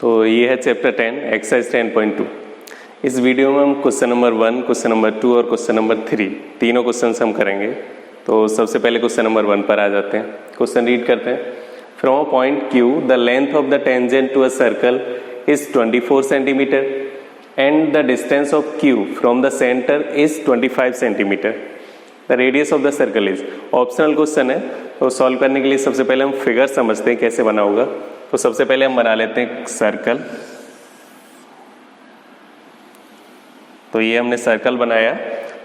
तो ये है चैप्टर 10 एक्सरसाइज 10.2। इस वीडियो में हम क्वेश्चन नंबर 1, क्वेश्चन नंबर 2 और क्वेश्चन नंबर 3 तीनों क्वेश्चन हम करेंगे। तो सबसे पहले क्वेश्चन नंबर 1 पर आ जाते हैं। क्वेश्चन रीड करते हैं। From a point Q the length of the tangent to a circle is 24 centimetre and the distance of Q from the centre is 25 centimetre. The radius of the circle is. Optional question है, तो solve करने के लिए सबसे पहले हम figure समझते हैं कैसे बना होगा। तो सबसे पहले हम बना लेते हैं सर्कल। तो ये हमने सर्कल बनाया।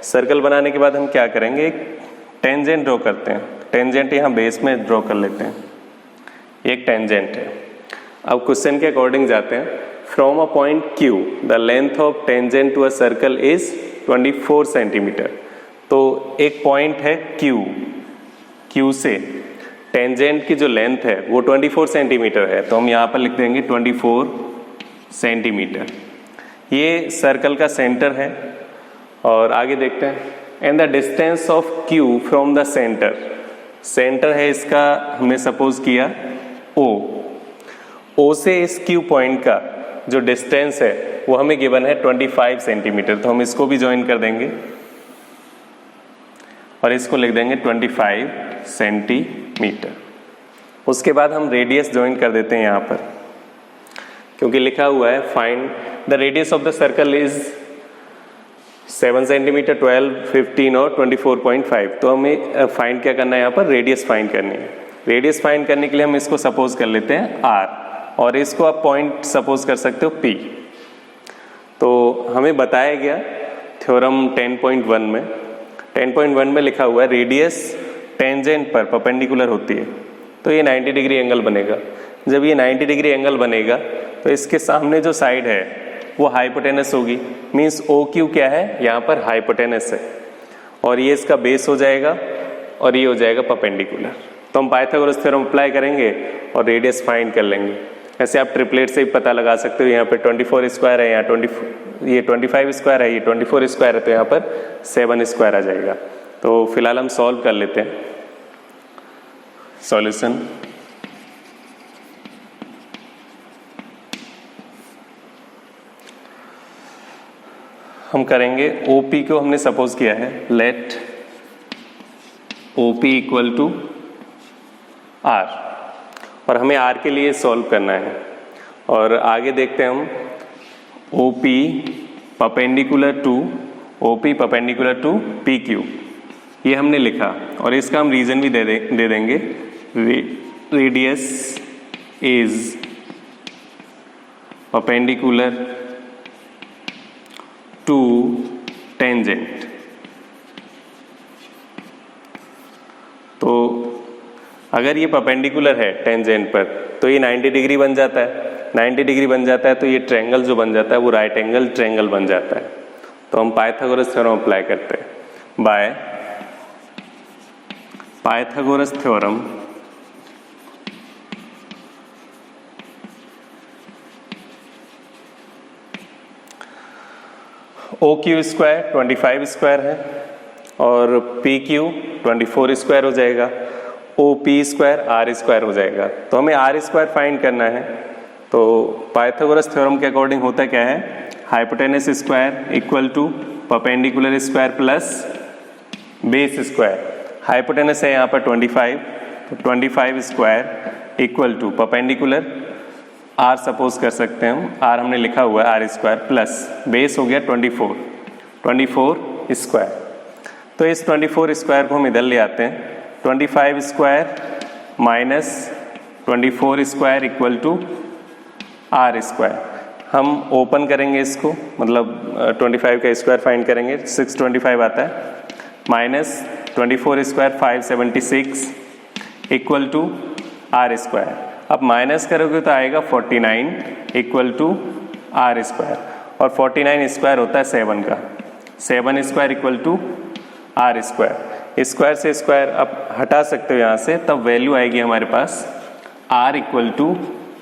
सर्कल बनाने के बाद हम क्या करेंगे, एक टेंजेंट ड्रॉ करते हैं। टेंजेंट यहाँ बेस में ड्रॉ कर लेते हैं, एक टेंजेंट है। अब क्वेश्चन के अकॉर्डिंग जाते हैं। From a point Q the length of tangent to a circle is 24 centimetre. तो एक पॉइंट है Q से टेंजेंट की जो लेंथ है वो 24 सेंटीमीटर है, तो हम यहाँ पर लिख देंगे 24 सेंटीमीटर। ये सर्कल का सेंटर है। और आगे देखते हैं। And the distance of Q from the centre. Centre है इसका, हमने सपोज किया O से इस Q पॉइंट का जो डिस्टेंस है वो हमें गिवन है 25 सेंटीमीटर। तो हम इसको भी ज्वाइन कर देंगे और इसको लिख देंगे 25 सेंटीमीटर। उसके बाद हम रेडियस ज्वाइन कर देते हैं यहाँ पर, क्योंकि लिखा हुआ है find the radius of the circle is 7 centimetre, 12, 15 और 24.5। तो हमें फाइंड क्या करना है, यहाँ पर रेडियस फाइंड करनी है। रेडियस फाइंड करने के लिए हम इसको सपोज कर लेते हैं R, और इसको आप पॉइंट सपोज कर सकते हो P। तो हमें बताया गया थ्योरम 10.1 में लिखा हुआ है रेडियस टेंजेंट पर परपेंडिकुलर होती है, तो ये 90 डिग्री एंगल बनेगा। जब ये 90 डिग्री एंगल बनेगा तो इसके सामने जो साइड है वो हाइपोटेनस होगी। मींस OQ क्या है, यहाँ पर हाइपोटेनस है, और ये इसका बेस हो जाएगा और ये हो जाएगा परपेंडिकुलर। तो हम पाइथागोरस थ्योरम अप्लाई करेंगे और रेडियस फाइंड कर लेंगे। ऐसे आप ट्रिपलेट से भी पता लगा सकते हो। यहाँ पे 24 स्क्वायर है, यहाँ 25 स्क्वायर है, ये 24 स्क्वायर है, तो यहाँ पर 7 स्क्वायर आ जाएगा। तो फिलहाल हम सॉल्व कर लेते हैं। सॉल्यूशन। हम करेंगे OP को हमने सपोज किया है, let OP equal to R, और हमें R के लिए सॉल्व करना है। और आगे देखते हैं हम OP परपेंडिकुलर टू PQ, ये हमने लिखा, और इसका हम रीजन भी दे देंगे। Radius is perpendicular to tangent. तो अगर ये परपेंडिकुलर है टेंजेंट पर तो ये 90 डिग्री बन जाता है। 90 डिग्री बन जाता है तो ये ट्रायंगल जो बन जाता है वो राइट एंगल ट्रायंगल बन जाता है। तो हम पाइथागोरस थ्योरम अप्लाई करते हैं। By Pythagoras theorem OQ square 25 square है और PQ 24 स्क्वायर हो जाएगा। OP स्क्वायर R स्क्वायर हो जाएगा। तो हमें R स्क्वायर फाइंड करना है। तो पाइथागोरस थ्योरम के अकॉर्डिंग होता क्या है, hypotenuse square equal to perpendicular square plus base square. Hypotenuse है यहाँ पर 25, तो 25 square equal to perpendicular R suppose कर सकते हैं हम, R हमने लिखा हुआ है R स्क्वायर प्लस बेस हो गया 24 स्क्वायर। तो इस 24 स्क्वायर को हम इधर ले आते हैं। 25 square minus 24 square equal to R square. हम ओपन करेंगे इसको, मतलब 25 का स्क्वायर फाइंड करेंगे, 625 आता है, minus 24 square 576 equal to R square. अब माइनस करोगे तो आएगा 49 इक्वल टू R स्क्वायर, और 49 स्क्वायर होता है 7 का। 7 square equal to R square. Square से स्क्वायर अब हटा सकते हो यहाँ से, तब वैल्यू आएगी हमारे पास R इक्वल टू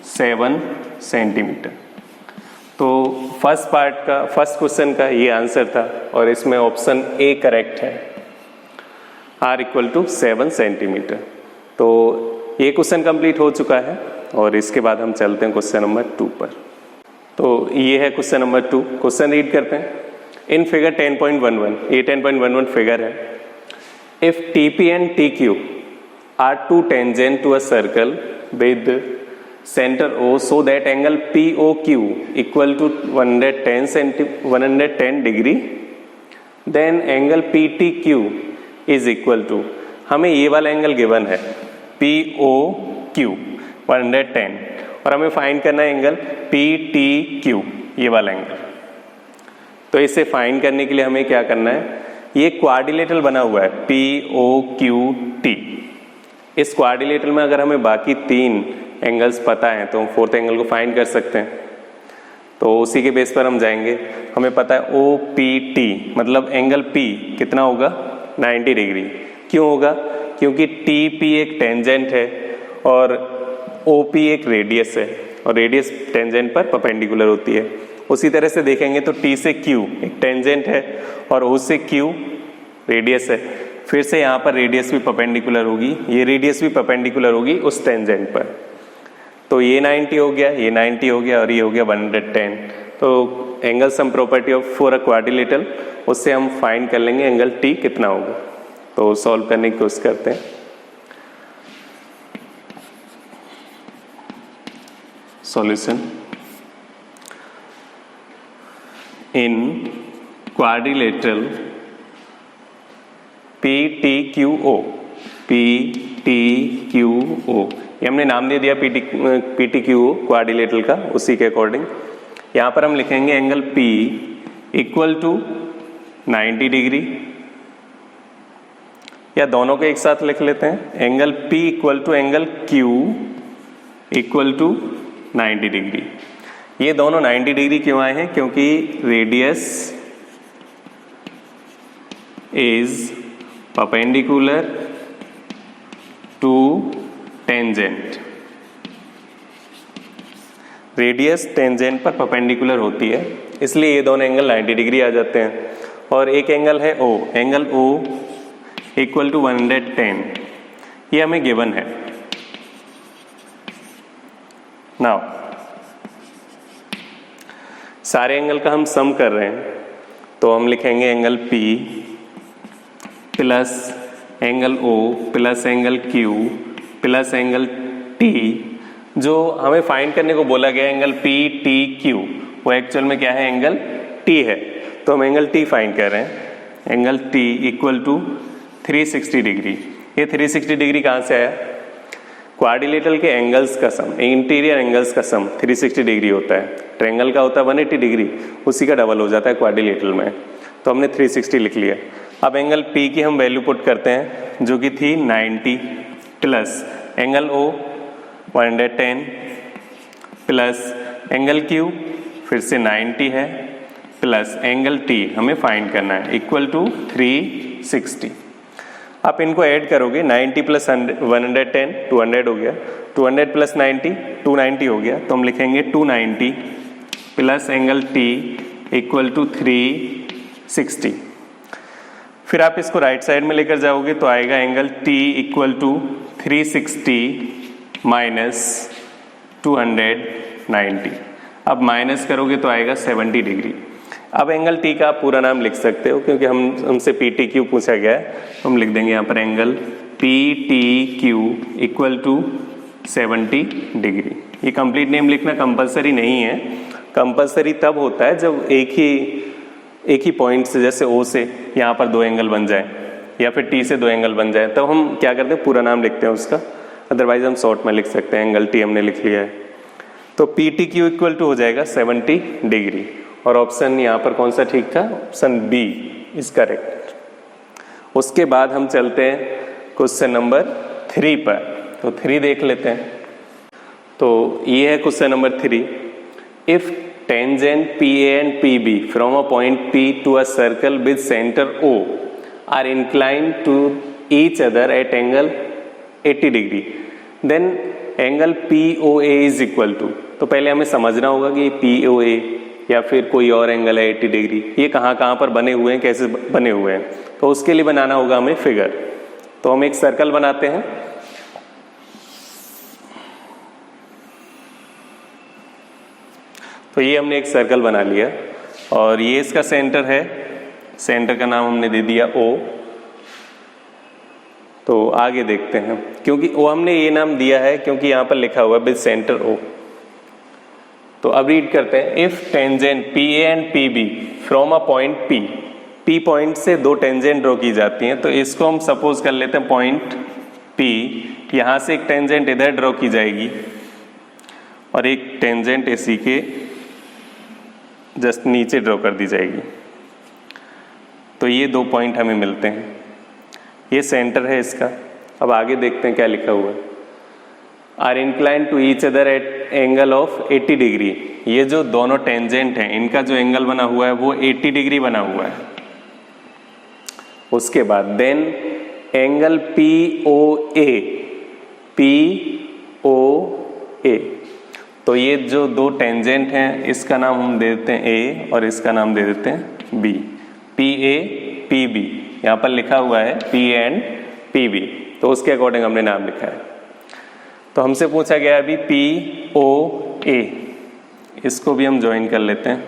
7 सेंटीमीटर। तो फर्स्ट क्वेश्चन का ये आंसर था, और इसमें ऑप्शन A करेक्ट है, R इक्वल टू 7 सेंटीमीटर। तो ये क्वेश्चन कंप्लीट हो चुका है। और इसके बाद हम चलते हैं क्वेश्चन नंबर 2 पर। तो ये है क्वेश्चन नंबर 2। क्वेश्चन रीड करते हैं। इन फिगर 10.11, ये 10.11 फिगर है। If TP and TQ are two tangent to a circle with centre O so that angle POQ equal to 110 degree, then angle PTQ is equal to, हमें ये वाला angle given है POQ 110 और हमें find करना है angle PTQ, ये वाला एंगल। तो इसे फाइंड करने के लिए हमें क्या करना है, ये क्वाड्रिलेटरल बना हुआ है POQT। इस क्वाड्रिलेटरल में अगर हमें बाकी 3 एंगल्स पता है तो हम फोर्थ एंगल को फाइंड कर सकते हैं। तो उसी के बेस पर हम जाएंगे। हमें पता है OPT मतलब एंगल P कितना होगा 90 डिग्री। क्यों होगा, क्योंकि TP एक टेंजेंट है और OP एक रेडियस है और रेडियस टेंजेंट पर परपेंडिकुलर होती है। उसी तरह से देखेंगे तो T से Q एक टेंजेंट है और O से Q रेडियस है। फिर से यहाँ पर रेडियस भी परपेंडिकुलर होगी, ये रेडियस भी परपेंडिकुलर होगी उस टेंजेंट पर। तो ये 90 हो गया, ये 90 हो गया और ये हो गया 110। तो angle sum property of for a quadrilateral, उससे हम फाइंड कर लेंगे एंगल T कितना होगा। तो सॉल्व करने की कोशिश करते हैं। सॉल्यूशन इन क्वाड्रिलेटरल PTQO, ये हमने नाम दे दिया PTQO क्वाड्रिलेटरल का, उसी के अकॉर्डिंग यहाँ पर हम लिखेंगे angle P equal to 90 degree, या दोनों को एक साथ लिख लेते हैं। Angle P equal to angle Q equal to 90 degree. ये दोनों 90 डिग्री क्यों आए हैं, क्योंकि radius is perpendicular to tangent. Radius tangent पर परपेंडिकुलर होती है, इसलिए ये दोनों एंगल 90 डिग्री आ जाते हैं। और एक एंगल है O, angle O equal to 110, ये हमें गिवन है। नाउ सारे एंगल का हम सम कर रहे हैं, तो हम लिखेंगे angle P plus angle O plus angle Q plus angle T। जो हमें फाइंड करने को बोला गया एंगल PTQ, वो एक्चुअल में क्या है, एंगल T है। तो हम एंगल T फाइंड कर रहे हैं। Angle T equal to 360 degree. ये 360 डिग्री कहाँ से आया, क्वाड्रिलेटरल के एंगल्स का सम, इंटीरियर एंगल्स का सम 360 डिग्री होता है। ट्रायंगल का होता है 180 डिग्री, उसी का डबल हो जाता है क्वाड्रिलेटरल में। तो हमने 360 लिख लिया। अब एंगल P की हम वैल्यू पुट करते हैं, जो कि थी 90 plus angle O 110 plus angle Q फिर से 90 है प्लस एंगल T हमें फाइंड करना है इक्वल टू 360। आप इनको ऐड करोगे, 90 प्लस 110 200 हो गया, 200 प्लस 90 290 हो गया। तो हम लिखेंगे 290 plus angle T equal to 360। फिर आप इसको राइट साइड में लेकर जाओगे तो आएगा angle T equal to 360 minus 290। अब माइनस करोगे तो आएगा 70 डिग्री। अब एंगल T का आप पूरा नाम लिख सकते हो, क्योंकि हमसे PTQ पूछा गया है। हम लिख देंगे यहाँ पर angle PTQ equal to 70 degree. ये कंप्लीट नेम लिखना कंपलसरी नहीं है। कंपलसरी तब होता है जब एक ही पॉइंट से, जैसे O से यहाँ पर 2 एंगल बन जाए या फिर T से 2 एंगल बन जाए, तब हम क्या करते हैं, पूरा नाम लिखते हैं उसका। अदरवाइज हम शॉर्ट में लिख सकते हैं। एंगल T हमने लिख लिया है, तो PTQ इक्वल टू हो जाएगा 70 डिग्री। और ऑप्शन यहाँ पर कौन सा ठीक था, ऑप्शन B इज करेक्ट। उसके बाद हम चलते हैं क्वेश्चन नंबर 3 पर। तो 3 देख लेते हैं। तो ये है question number 3। If tangent PA and PB from a point P to a circle with centre O are inclined to each other at angle 80 degree, then angle POA is equal to. तो पहले हमें समझना होगा कि POA या फिर कोई और एंगल है 80 डिग्री, ये कहाँ पर बने हुए हैं, कैसे बने हुए हैं। तो उसके लिए बनाना होगा हमें फिगर। तो हम एक सर्कल बनाते हैं। तो ये हमने एक सर्कल बना लिया और ये इसका सेंटर है, सेंटर का नाम हमने दे दिया O। तो आगे देखते हैं, क्योंकि O हमने ये नाम दिया है क्योंकि यहाँ पर लिखा हुआ है विद सेंटर O। तो अब रीड करते हैं, if tangent PA and PB from a point P point से दो टेंजेंट ड्रॉ की जाती हैं। तो इसको हम सपोज कर लेते हैं पॉइंट P, यहाँ से एक टेंजेंट इधर ड्रॉ की जाएगी और एक टेंजेंट इसी के जस्ट नीचे ड्रॉ कर दी जाएगी। तो ये दो पॉइंट हमें मिलते हैं, ये सेंटर है इसका। अब आगे देखते हैं क्या लिखा हुआ है, are incline to each other at angle of 80 degree. ये जो दोनों टेंजेंट हैं इनका जो एंगल बना हुआ है वो 80 डिग्री बना हुआ है। उसके बाद देन एंगल POA, तो ये जो दो टेंजेंट हैं इसका नाम हम दे देते हैं A और इसका नाम दे देते हैं B। PA PB यहाँ पर लिखा हुआ है P एंड PB, तो उसके अकॉर्डिंग हमने नाम लिखा है। तो हमसे पूछा गया अभी POA, इसको भी हम ज्वाइन कर लेते हैं।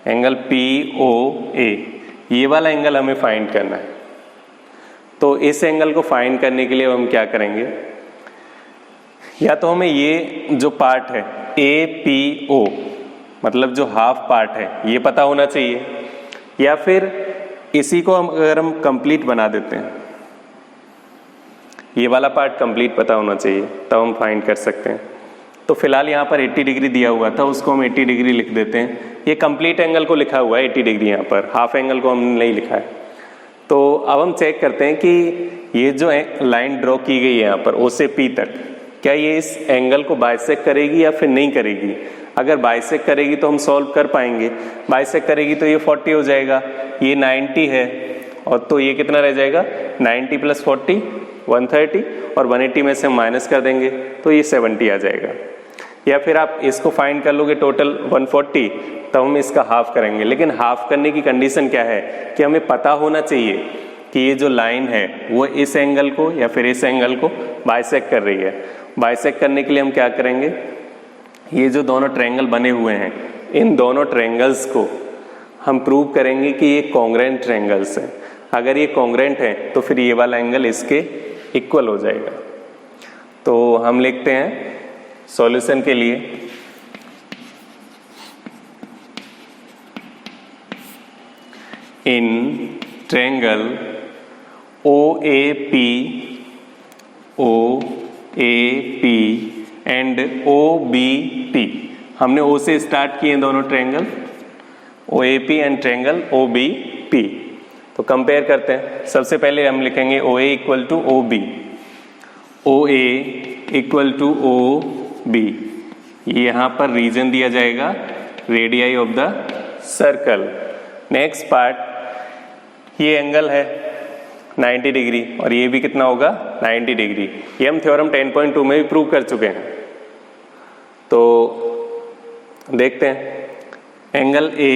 एंगल POA, ये वाला एंगल हमें फाइंड करना है। तो इस एंगल को फाइंड करने के लिए हम क्या करेंगे, या तो हमें ये जो पार्ट है APO मतलब जो हाफ पार्ट है ये पता होना चाहिए, या फिर इसी को अगर हम कंप्लीट बना देते हैं, ये वाला पार्ट कंप्लीट पता होना चाहिए तब हम फाइंड कर सकते हैं। तो फिलहाल यहाँ पर 80 डिग्री दिया हुआ था, उसको हम 80 डिग्री लिख देते हैं। ये कंप्लीट एंगल को लिखा हुआ है 80 डिग्री, यहाँ पर हाफ एंगल को हमने नहीं लिखा है। तो अब हम चेक करते हैं कि ये जो लाइन ड्रॉ की गई है यहाँ पर O से P तक, क्या ये इस एंगल को बाइसेक्ट करेगी या फिर नहीं करेगी। अगर बाइसेक्ट करेगी तो हम सॉल्व कर पाएंगे, बाइसेक्ट करेगी तो ये 40 हो जाएगा, ये 90 है, और तो ये कितना रह जाएगा 90 + 40 130, और 180 में से हम माइनस कर देंगे तो ये 70 आ जाएगा। या फिर आप इसको फाइंड कर लोगे टोटल 140, तब हम इसका हाफ करेंगे। लेकिन हाफ करने की कंडीशन क्या है कि हमें पता होना चाहिए कि ये जो लाइन है वो इस एंगल को या फिर इस एंगल को बाइसेक्ट कर रही है। बाइसेक्ट करने के लिए हम क्या करेंगे, ये जो दोनों ट्रायंगल बने हुए हैं इन दोनों ट्रायंगल्स को हम प्रूव करेंगे कि ये कॉन्ग्रुएंट ट्रायंगल्स हैं। अगर ये कॉन्ग्रुएंट है तो फिर ये वाला एंगल इसके इक्वल हो जाएगा। तो हम लिखते हैं सॉल्यूशन के लिए, in triangle OAP and OBP, हमने O से स्टार्ट किए दोनों triangle OAP and triangle OBP। तो कंपेयर करते हैं। सबसे पहले हम लिखेंगे OA = OB, OA = OB। यहाँ पर रीजन दिया जाएगा radii of the circle. Next part, ये एंगल है 90 डिग्री और ये भी कितना होगा 90 डिग्री। ये हम थ्योरम 10.2 में भी प्रूव कर चुके हैं। तो देखते हैं, एंगल A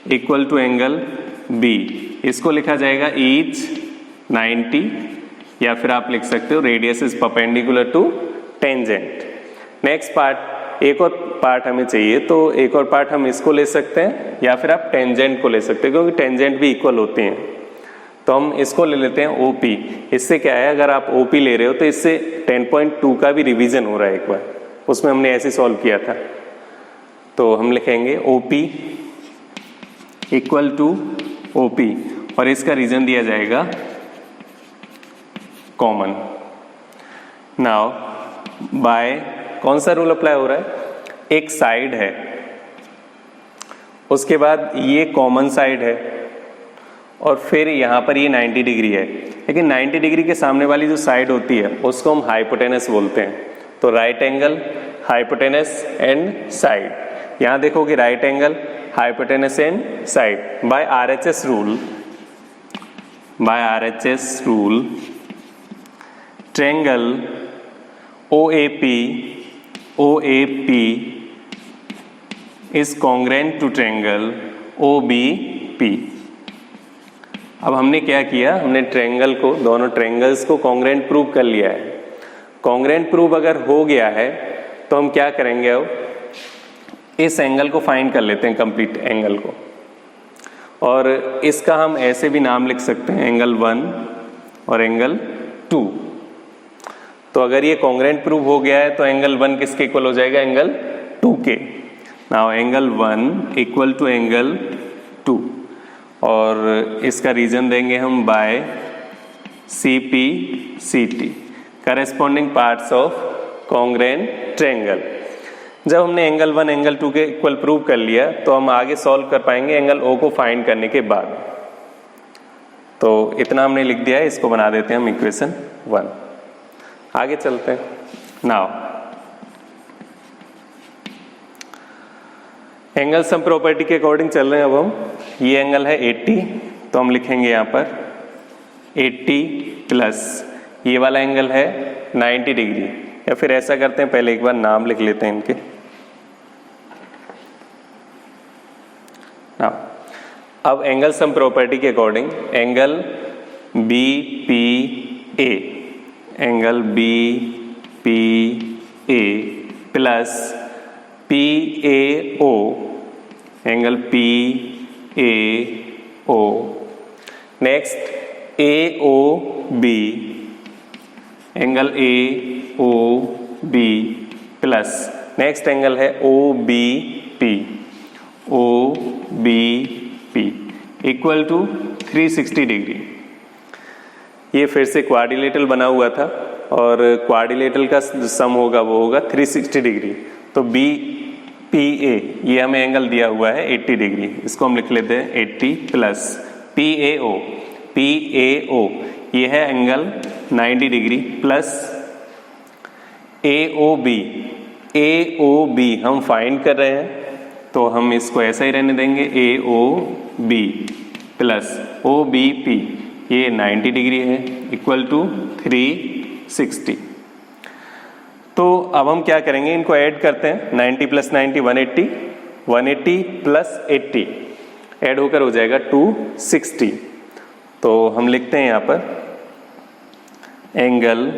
= एंगल B, इसको लिखा जाएगा ईच 90, या फिर आप लिख सकते हो radius is perpendicular to tangent. Next part, एक और पार्ट हमें चाहिए, तो एक और पार्ट हम इसको ले सकते हैं या फिर आप टेंजेंट को ले सकते हैं, क्योंकि टेंजेंट भी इक्वल होते हैं। तो हम इसको ले लेते हैं OP। इससे क्या है, अगर आप OP ले रहे हो तो इससे 10.2 का भी रिवीजन हो रहा है, एक बार उसमें हमने ऐसे सॉल्व किया था। तो हम लिखेंगे OP = OP और इसका रीजन दिया जाएगा कॉमन। नाउ बाय कौन सा रूल अप्लाई हो रहा है, एक साइड है, उसके बाद ये कॉमन साइड है, और फिर यहाँ पर ये 90 डिग्री है। लेकिन 90 डिग्री के सामने वाली जो साइड होती है उसको हम हाइपोटेनस बोलते हैं। तो right angle, hypotenuse and side, यहाँ देखोगे right angle, hypotenuse and side. By RHS rule triangle OAP is congruent to triangle OBP। अब हमने क्या किया, हमने ट्रायंगल को, दोनों ट्रायंगल्स को कॉन्ग्रुएंट प्रूव कर लिया है। कॉन्ग्रुएंट प्रूव अगर हो गया है तो हम क्या करेंगे, अब इस एंगल को फाइंड कर लेते हैं, कंप्लीट एंगल को, और इसका हम ऐसे भी नाम लिख सकते हैं, एंगल 1 और एंगल 2। तो अगर ये कॉन्ग्रुएंट प्रूव हो गया है तो एंगल 1 किसके इक्वल हो जाएगा, एंगल 2 के। Now angle 1 equal to angle 2, और इसका रीजन देंगे हम by CP CT, corresponding parts of congruent triangle. जब हमने एंगल 1 एंगल 2 के इक्वल प्रूव कर लिया तो हम आगे सॉल्व कर पाएंगे एंगल O को फाइंड करने के बाद। तो इतना हमने लिख दिया है, इसको बना देते हैं हम इक्वेशन 1। आगे चलते हैं। नाउ एंगल सम प्रॉपर्टी के अकॉर्डिंग चल रहे हैं। अब हम, ये एंगल है 80, तो हम लिखेंगे यहाँ पर 80 प्लस ये वाला एंगल है 90 डिग्री, या फिर ऐसा करते हैं, पहले एक बार नाम लिख लेते हैं इनके। अब एंगल सम प्रॉपर्टी के according angle BPA, angle BPA plus PAO, angle PAO, next AOB, angle AOB plus next angle है OBP, OBP equal to 360 degree. ये फिर से क्वाड्रिलेटरल बना हुआ था, और क्वाड्रिलेटरल का सम होगा वो होगा 360 डिग्री। तो BPA ये हमें एंगल दिया हुआ है 80 डिग्री, इसको हम लिख लेते हैं 80 प्लस PAO, PAO ये है angle 90 degree plus AOB, AOB हम फाइंड कर रहे हैं तो हम इसको ऐसा ही रहने देंगे, AOB प्लस OBP ये 90 डिग्री है इक्वल टू 360। तो अब हम क्या करेंगे, इनको ऐड करते हैं, 90 प्लस 90 180, 180 प्लस 80 ऐड होकर हो जाएगा 260। तो हम लिखते हैं यहाँ पर angle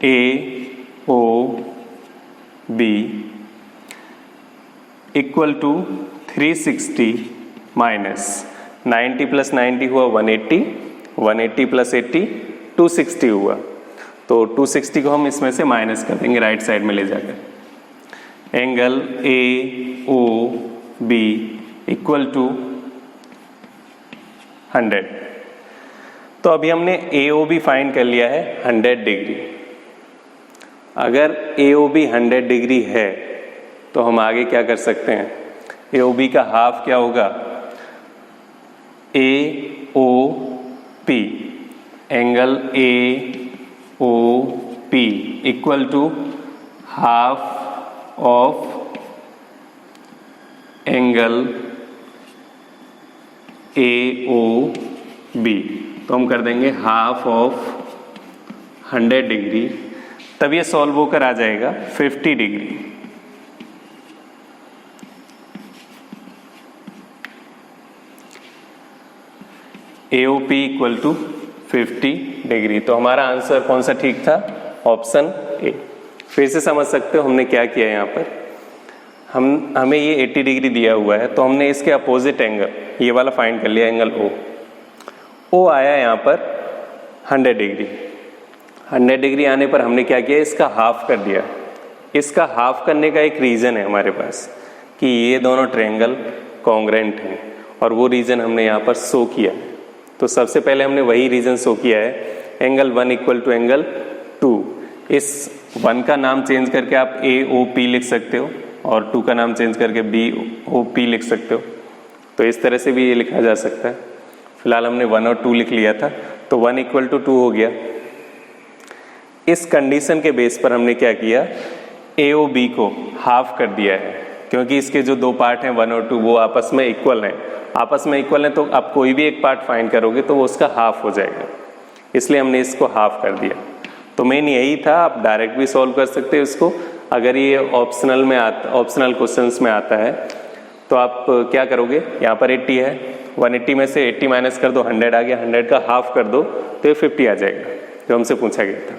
AOB equal to 360 minus 90 plus 90 हुआ 180, 180 प्लस 80 260 हुआ। तो 260 को हम इसमें से माइनस कर देंगे राइट साइड में ले जाकर। Angle AOB equal to 100। तो अभी हमने AOB फाइंड कर लिया है 100 डिग्री। अगर AOB 100 डिग्री है तो हम आगे क्या कर सकते हैं, AOB का हाफ क्या होगा, AOP, angle AOP equal to half of angle AOB। तो हम कर देंगे हाफ ऑफ 100 डिग्री, तब ये सॉल्व होकर आ जाएगा 50 degree. AOP equal to 50 degree. तो हमारा आंसर कौन सा ठीक था, ऑप्शन ए। फिर से समझ सकते हो हमने क्या किया यहाँ पर, हमें ये 80 डिग्री दिया हुआ है तो हमने इसके अपोजिट एंगल ये वाला फाइंड कर लिया, एंगल O आया यहाँ पर 100 डिग्री। 100 डिग्री आने पर हमने क्या किया, इसका हाफ कर दिया। इसका हाफ करने का एक रीज़न है हमारे पास कि ये दोनों ट्रायंगल कॉन्ग्रुएंट हैं, और वो रीज़न हमने यहाँ पर शो किया है। तो सबसे पहले हमने वही रीज़न शो किया है, एंगल 1 इक्वल टू एंगल 2। इस 1 का नाम चेंज करके आप AOP लिख सकते हो, और 2 का नाम चेंज करके BOP लिख सकते हो। तो इस तरह से भी ये लिखा जा सकता है। फिलहाल हमने 1 और 2 लिख लिया था, तो 1 इक्वल टू 2 हो गया। इस कंडीशन के बेस पर हमने क्या किया, AOB को हाफ कर दिया है, क्योंकि इसके जो दो पार्ट हैं 1 और 2 वो आपस में इक्वल हैं। आपस में इक्वल हैं तो आप कोई भी एक पार्ट फाइंड करोगे तो वो उसका हाफ हो जाएगा, इसलिए हमने इसको हाफ कर दिया। तो मेन यही था, आप डायरेक्ट भी सॉल्व कर सकते हो इसको। अगर ये ऑप्शनल क्वेश्चंस में आता है तो आप क्या करोगे, यहाँ पर 80 है 180 में से 80 माइनस कर दो, 100 आ गया, 100 का हाफ कर दो तो ये 50 आ जाएगा जो हमसे पूछा गया था।